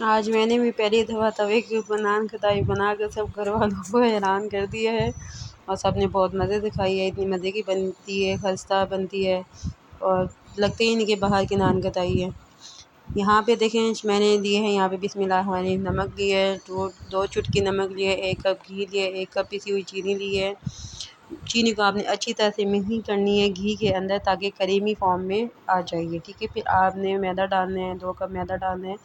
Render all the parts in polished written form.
आज मैंने भी पहली दफ़ा तवे के ऊपर नान खटाई बनाकर सब घर वालों को हैरान कर दिया है और सब ने बहुत मज़े से खाई है। इतनी मज़े की बनती है, खस्ता बनती है और लगते ही नहीं कि बाहर की नान खटाई है। यहाँ पे देखें मैंने लिए हैं यहाँ पे बिस्मिल्लाह नमक लिए है, दो चुटकी नमक लिए, 1 कप घी लिए, 1 कप पिसी हुई चीनी ली है। चीनी को आपने अच्छी तरह से मिही करनी है घी के अंदर ताकि करीमी फॉर्म में आ जाएगी, ठीक है। फिर आपने मैदा डालना है, 2 कप मैदा डालना है,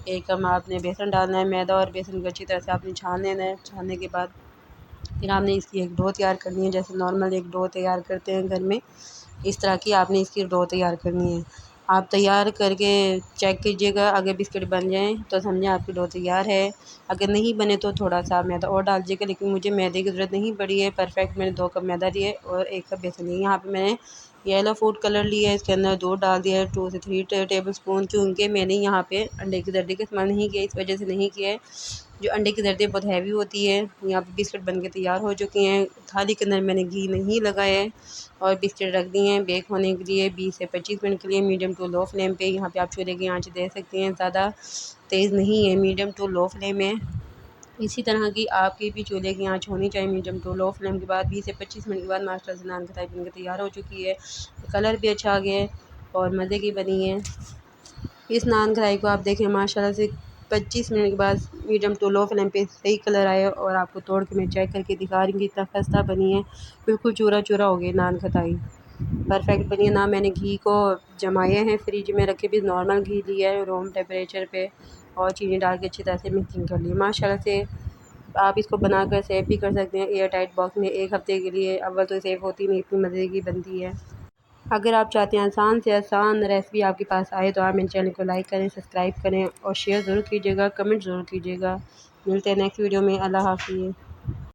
1 कप आपने बेसन डालना है। मैदा और बेसन को अच्छी तरह से आपने छान लेना है। छानने के बाद फिर आपने इसकी एक डो तैयार करनी है, जैसे नॉर्मल एक डो तैयार करते हैं घर में, इस तरह की आपने इसकी डो तैयार करनी है। आप तैयार करके चेक कीजिएगा, अगर बिस्किट बन जाएँ तो समझें आपकी डो तैयार है। अगर नहीं बने तो थोड़ा-सा मैदा और डाल दीजिएगा, लेकिन मुझे मैदे की ज़रूरत नहीं पड़ी है। परफेक्ट मैंने 2 कप मैदा लिए और 1 कप बेसन लिए। यहाँ पे मैंने येलो फूड कलर लिया है, इसके अंदर दूध डाल दिया है 2 से 3 टेबल स्पून, क्योंकि मैंने यहाँ पे अंडे की जर्दी का इस्तेमाल नहीं किया, इस वजह से नहीं किया है। जो अंडे की जर्दी बहुत हैवी होती है। यहाँ पे बिस्किट बन के तैयार हो चुकी हैं। थाली के अंदर मैंने घी नहीं लगाया है और बिस्किट रख दिए हैं बेक होने के लिए 20 से 25 मिनट के लिए मीडियम टू लो फ्लेम पे। यहाँ पे आप चूल्हे की आंच दे सकते हैं, ज़्यादा तेज़ नहीं है, मीडियम टू लो फ्लेम है। इसी तरह की आपकी भी चूल्हे की आंच होनी चाहिए मीडियम टू लो फ्लेम के बाद 20 से 25 मिनट के बाद मास्टर से नान खटाई बन के तैयार हो चुकी है। कलर भी अच्छा आ गया है और मज़े की बनी है। इस नान कढ़ाई को आप देखें माशाल्लाह से 25 मिनट के बाद मीडियम टू लो फ्लेम पे सही कलर आया और आपको तोड़ के मैं चेक करके दिखा रही हूँ कितना खस्ता बनी है। बिल्कुल चूरा चूरा हो गई नान खटाई, परफेक्ट बनी है। ना मैंने घी को जमाया है, फ्रिज में रखे भी नॉर्मल घी लिया है रूम टेम्परेचर पे और चीनी डाल के अच्छी तरह से मिक्सिंग कर ली माशाल्लाह से। आप इसको बनाकर सेव भी कर सकते हैं एयर टाइट बॉक्स में 1 हफ़्ते के लिए। अव्वल तो सेव होती नहीं, इतनी मज़े की बनती है। अगर आप चाहते हैं आसान से आसान रेसिपी आपके पास आए तो आप मेरे चैनल को लाइक करें, सब्सक्राइब करें और शेयर ज़रूर कीजिएगा, कमेंट ज़रूर कीजिएगा। मिलते हैं नेक्स्ट वीडियो में। अल्लाह हाफ़िज़।